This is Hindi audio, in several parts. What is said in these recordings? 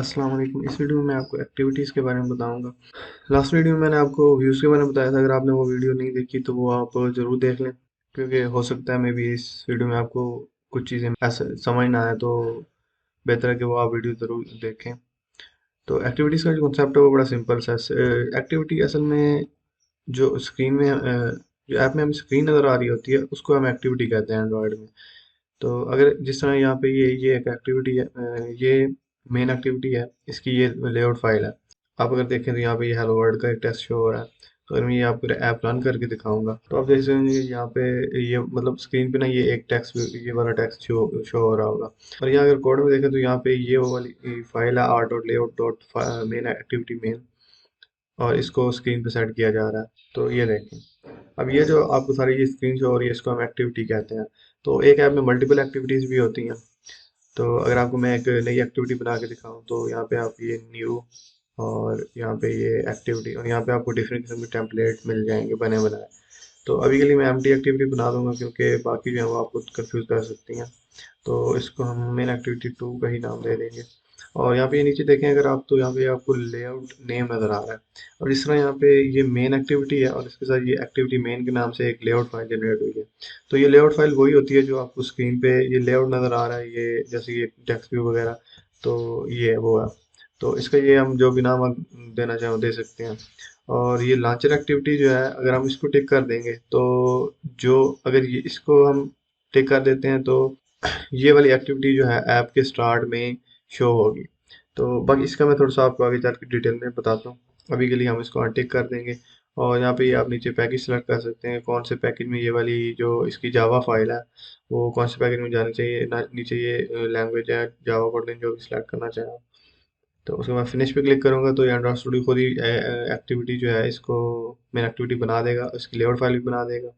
अस्सलाम वालेकुम। इस वीडियो में मैं आपको एक्टिविटीज़ के बारे में बताऊंगा। लास्ट वीडियो में मैंने आपको व्यूज़ के बारे में बताया था। अगर आपने वो वीडियो नहीं देखी तो वो आप ज़रूर देख लें, क्योंकि हो सकता है मे भी इस वीडियो में आपको कुछ चीज़ें ऐसे समझ ना आए, तो बेहतर है कि वो आप वीडियो ज़रूर देखें। तो एक्टिविटीज़ का जो कॉन्सेप्ट है वो बड़ा सिंपल सा है। एक्टिविटी असल में जो स्क्रीन में जो ऐप में हमें स्क्रीन नज़र आ रही होती है उसको हम एक्टिविटी कहते हैं एंड्रॉयड में। तो अगर जिस तरह यहाँ पे ये एक एक्टिविटी है, ये मेन एक्टिविटी है, इसकी ये लेआउट फाइल है। आप अगर देखें तो यहाँ पे ये हेलो वर्ल्ड का एक टेक्स्ट शो हो रहा है। तो अगर मैं ये आपको ऐप रन करके दिखाऊंगा तो आप देख सकेंगे यहाँ पे ये मतलब स्क्रीन पे ना ये एक टेक्स्ट, ये वाला टेक्स्ट शो हो रहा होगा। और यहाँ अगर कोड में देखें तो यहाँ पे ये वो वाली फाइल है R dot layout dot main activity main, और इसको स्क्रीन पे सेट किया जा रहा है। तो ये देखें, अब ये जो आपको सारी ये स्क्रीन शो हो रही है इसको हम एक्टिविटी कहते हैं। तो एक ऐप में मल्टीपल एक्टिविटीज़ भी होती हैं। तो अगर आपको मैं एक नई एक्टिविटी बना के दिखाऊं तो यहाँ पे आप ये न्यू, और यहाँ पे ये एक्टिविटी, और यहाँ पे आपको डिफरेंट किस्म के टेम्पलेट मिल जाएंगे बने बनाए। तो अभी के लिए मैं एम्प्टी एक्टिविटी बना दूंगा, क्योंकि बाकी जो है वो आपको कंफ्यूज कर सकती हैं। तो इसको हम मेन एक्टिविटी 2 का ही नाम दे देंगे। और यहाँ पे ये नीचे देखें अगर आप, तो यहाँ पे आपको लेआउट नेम नज़र आ रहा है। और जिस तरह यहाँ पे ये मेन एक्टिविटी है और इसके साथ ये एक्टिविटी मेन के नाम से एक लेआउट फाइल जनरेट हुई है। तो ये लेआउट फाइल वही होती है जो आपको स्क्रीन पे ये लेआउट नज़र आ रहा है, ये जैसे ये टेक्स्ट व्यू वगैरह। तो ये वो है। तो इसका ये हम जो भी नाम आप देना चाहें वो दे सकते हैं। और ये लॉन्चर एक्टिविटी जो है अगर हम इसको टिक कर देंगे तो जो अगर ये इसको हम टिक कर देते हैं तो ये वाली एक्टिविटी जो है ऐप के स्टार्ट में शो होगी। तो बाकी इसका मैं थोड़ा सा आपको आगे चल के डिटेल में बताता हूँ। अभी के लिए हम इसको अनटिक कर देंगे। और यहाँ पे आप नीचे पैकेज सेलेक्ट कर सकते हैं, कौन से पैकेज में ये वाली जो इसकी जावा फाइल है वो कौन से पैकेज में जानी चाहिए ना। नीचे ये लैंग्वेज है जावा कोडलिन, जो भी सिलेक्ट करना चाहें। तो उसके बाद फिनिश पे क्लिक करूंगा तो ये एंड्रॉइड स्टूडियो खुद ही एक्टिविटी जो है इसको मेन एक्टिविटी बना देगा, इसकी लेआउट फाइल भी बना देगा।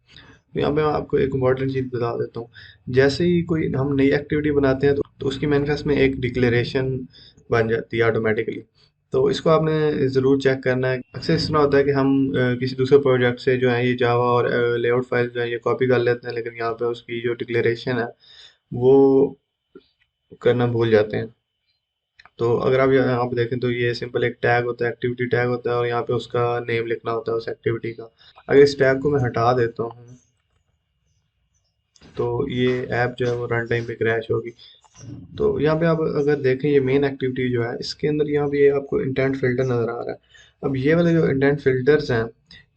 तो यहाँ पे मैं आपको एक इम्पॉर्टेंट चीज़ बता देता हूँ। जैसे ही कोई हम नई एक्टिविटी बनाते हैं तो उसकी मैनिफेस्ट में एक डिक्लेरेशन बन जाती है ऑटोमेटिकली। तो इसको आपने ज़रूर चेक करना है। अक्सर इस तरह होता है कि हम किसी दूसरे प्रोजेक्ट से जो है ये जावा और लेआउट फाइल जो है ये कॉपी कर लेते हैं, लेकिन यहाँ पे उसकी जो डिक्लेरेशन है वो करना भूल जाते हैं। तो अगर आप यहाँ पे देखें तो ये सिंपल एक टैग होता है, एक्टिविटी टैग होता है, और यहाँ पे उसका नेम लिखना होता है उस एक्टिविटी का। अगर इस टैग को मैं हटा देता हूँ तो ये ऐप जो है वो रन टाइम पे क्रैश होगी। तो यहाँ पे आप अगर देखें ये मेन एक्टिविटी जो है इसके अंदर यहाँ पे ये आपको इंटेंट फिल्टर नज़र आ रहा है। अब ये वाले जो इंटेंट फिल्टर्स हैं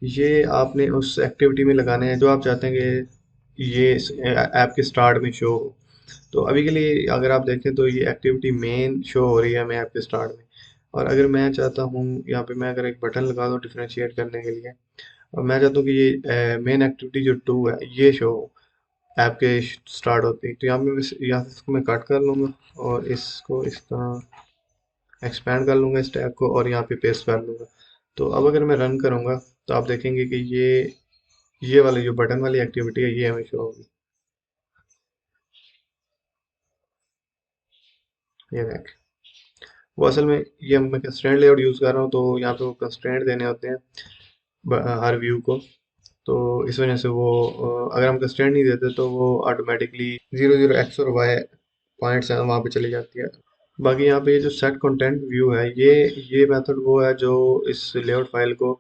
ये आपने उस एक्टिविटी में लगाने हैं जो आप चाहते हैं कि ये ऐप के स्टार्ट में शो हो। तो अभी के लिए अगर आप देखें तो ये एक्टिविटी मेन शो हो रही है हमें ऐप के स्टार्ट में। और अगर मैं चाहता हूँ यहाँ पे मैं अगर एक बटन लगा दूँ डिफ्रेंशिएट करने के लिए, और मैं चाहता हूँ कि ये मेन एक्टिविटी जो 2 है ये शो हो ऐप के स्टार्ट होते ही, तो यहाँ पे यहाँ से इसको मैं कट कर लूँगा और इसको इस तरह एक्सपेंड कर लूँगा इस टैग को, और यहाँ पे पेस्ट कर लूँगा। तो अब अगर मैं रन करूँगा तो आप देखेंगे कि ये वाली जो बटन वाली एक्टिविटी है ये हमें शो होगी। ये देख, वो असल में ये मैं कंस्ट्रेंट लेआउट यूज़ कर रहा हूँ, तो यहाँ पे वो कंस्ट्रेंट देने होते हैं हर व्यू को। तो इस वजह से वो अगर हम कंस्ट्रेंट नहीं देते तो वो ऑटोमेटिकली 00 x और y पॉइंट्स हैं वहाँ पे चली जाती है। बाकी यहाँ पे ये जो सेट कंटेंट व्यू है ये मेथड वो है जो इस लेआउट फाइल को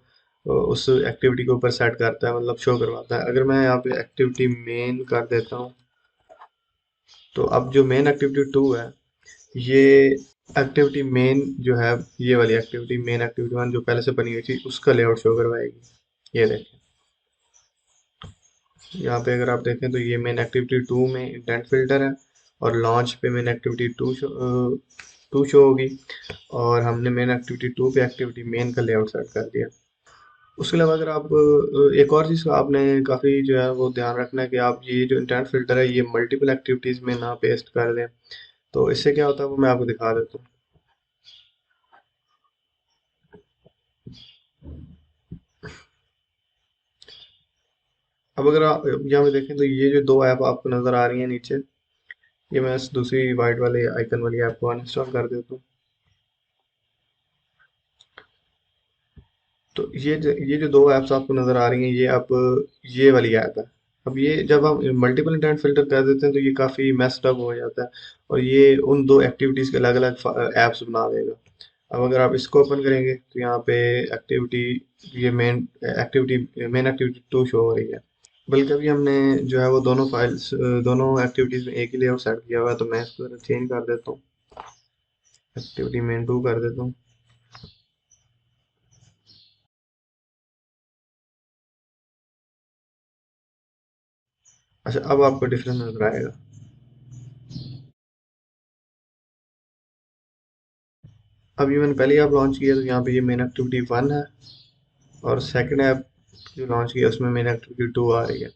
उस एक्टिविटी के ऊपर सेट करता है, मतलब शो करवाता है। अगर मैं यहाँ पे एक्टिविटी मेन कर देता हूँ तो अब जो मेन एक्टिविटी 2 है ये एक्टिविटी मेन जो है, ये वाली एक्टिविटी मेन एक्टिविटी 1 जो पहले से बनी हुई थी उसका लेआउट शो करवाएगी। ये देखें, यहाँ पे अगर आप देखें तो ये मेन एक्टिविटी 2 में इंटेंट फिल्टर है, और लॉन्च पे मेन एक्टिविटी 2 शो होगी। और हमने मेन एक्टिविटी 2 पे एक्टिविटी मेन का लेआउट सेट कर दिया। उसके अलावा अगर आप एक और चीज़ का आपने काफ़ी जो है वो ध्यान रखना है कि आप ये जो इंटेंट फिल्टर है ये मल्टीपल एक्टिविटीज़ में ना पेस्ट कर दें। तो इससे क्या होता है वो मैं आपको दिखा देता हूँ। अब अगर आप यहाँ पे देखें तो ये जो 2 ऐप आपको नज़र आ रही हैं नीचे, ये मैं इस दूसरी वाइट वाले आइकन वाली ऐप को अनइंस्टॉल कर देता हूँ। तो ये जो 2 ऐप्स आपको नज़र आ रही हैं ये आप, ये वाली ऐप है, अब ये जब हम मल्टीपल इंटेंट फिल्टर कर देते हैं तो ये काफ़ी मेस्ड अप हो जाता है, और ये उन दो एक्टिविटीज़ के अलग अलग ऐप्स बना देगा। अब अगर आप इसको ओपन करेंगे तो यहाँ पे एक्टिविटी, ये मेन एक्टिविटी टू शो हो रही है। बल्कि अभी हमने जो है वो दोनों फाइल्स, दोनों एक्टिविटीज़ में एक ही लेआउट सेट किया हुआ है, तो मैं इसको चेंज कर देता हूँ, एक्टिविटी मेन टू कर देता हूँ। अच्छा, अब आपको डिफरेंस नजर आएगा। अब ये मैंने पहले ही आप लॉन्च किया तो यहाँ पे ये मेन एक्टिविटी वन है, और सेकंड ऐप जो लॉन्च किया उसमें मेन एक्टिविटी टू आ रही है।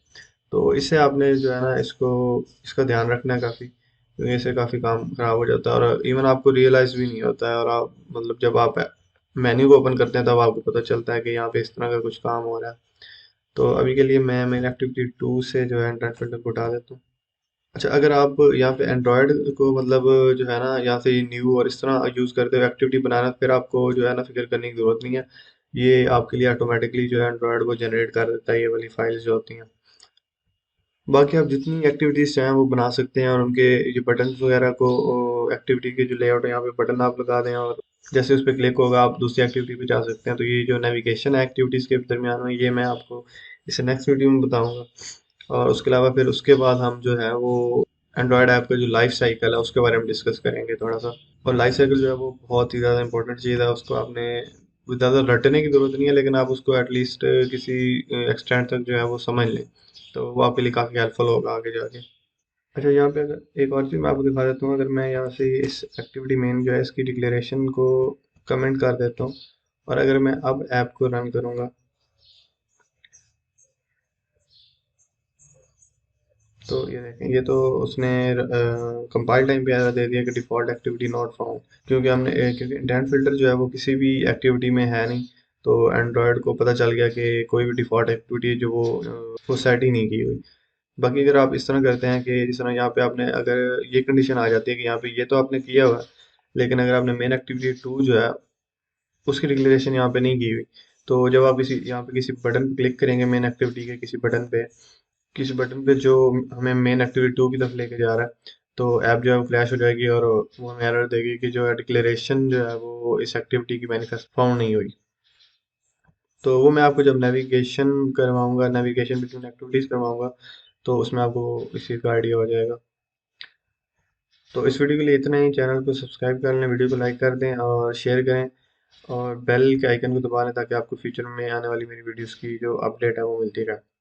तो इससे आपने जो है ना इसको, इसका ध्यान रखना है काफ़ी, क्योंकि इससे काफ़ी काम खराब हो जाता है, और इवन आपको रियलाइज़ भी नहीं होता है, और आप मतलब जब आप मेन्यू को ओपन करते हैं तब आपको पता चलता है कि यहाँ पे इस तरह का कुछ काम हो रहा है। तो अभी के लिए मैं मेन एक्टिविटी टू से जो है इंटरनेट फिल्टर को हटा देता हूँ। अच्छा, अगर आप यहाँ पे एंड्रॉयड को मतलब जो है ना यहाँ से न्यू और इस तरह यूज़ करते हुए एक्टिविटी बनाना, फिर आपको जो है ना फिक्र करने की ज़रूरत नहीं है। ये आपके लिए ऑटोमेटिकली जो है एंड्रॉयड को जनरेट कर देता है ये वाली फाइल्स जो होती हैं। बाकी आप जितनी एक्टिविटीज़ चाहें वो बना सकते हैं, और उनके ये बटन्स वगैरह को, एक्टिविटी के जो लेआउट है यहाँ पे बटन आप लगा दें, और जैसे उस पर क्लिक होगा आप दूसरी एक्टिविटी पे जा सकते हैं। तो ये जो नेविगेशन है एक्टिविटीज़ के दरमियान में, ये मैं आपको इसे नेक्स्ट वीडियो में बताऊंगा। और उसके अलावा फिर उसके बाद हम जो है वो एंड्रॉयड ऐप का जो लाइफ साइकिल है उसके बारे में डिस्कस करेंगे थोड़ा सा। और लाइफ साइकिल जो है वो बहुत ही ज़्यादा इंपॉर्टेंट चीज़ है, उसको आपने ज़्यादा रटने की ज़रूरत नहीं है, लेकिन आप उसको एटलीस्ट किसी एक्सटेंट तक जो है वो समझ लें, तो वो आपके लिए काफ़ी हेल्पफुल होगा आगे जाके। अच्छा, यहाँ पे अगर एक और चीज़ मैं आपको दिखा देता हूँ, अगर मैं यहाँ से इस एक्टिविटी मेन जो है इसकी डिक्लेरेशन को कमेंट कर देता हूँ, और अगर मैं अब ऐप को रन करूँगा तो ये देखें, ये तो उसने कंपाइल टाइम पे एरर दे दिया कि डिफ़ॉल्ट एक्टिविटी नॉट फाउंड, क्योंकि क्योंकि इंटेंट फिल्टर जो है वो किसी भी एक्टिविटी में है नहीं। तो एंड्रॉयड को पता चल गया कि कोई भी डिफ़ॉल्ट एक्टिविटी जो वो सेट ही नहीं की हुई। बाकी अगर आप इस तरह करते हैं कि जिस तरह यहाँ पे आपने, अगर ये कंडीशन आ जाती है कि यहाँ पे ये तो आपने किया हुआ है, लेकिन अगर आपने मेन एक्टिविटी टू जो है उसकी डिक्लेरेशन यहाँ पे नहीं की हुई, तो जब आप किसी यहाँ पे किसी बटन पे क्लिक करेंगे, मेन एक्टिविटी के किसी बटन पे जो हमें मेन एक्टिविटी टू की तरफ लेके जा रहा है, तो ऐप जो है वो क्रैश हो जाएगी, और वो हमें एरर देगी कि जो है डिक्लेरेशन जो है वो इस एक्टिविटी की मैनिफेस्ट फाउंड नहीं हुई। तो वो मैं आपको जब नेविगेशन करवाऊंगा, नेविगेशन बिटवीन एक्टिविटीज़ करवाऊंगा, तो उसमें आपको इस चीज़ का आइडिया हो जाएगा। तो इस वीडियो के लिए इतना ही। चैनल को सब्सक्राइब कर लें, वीडियो को लाइक कर दें और शेयर करें, और बेल के आइकन को दबा लें ताकि आपको फ्यूचर में आने वाली मेरी वीडियोस की जो अपडेट है वो मिलती रहे।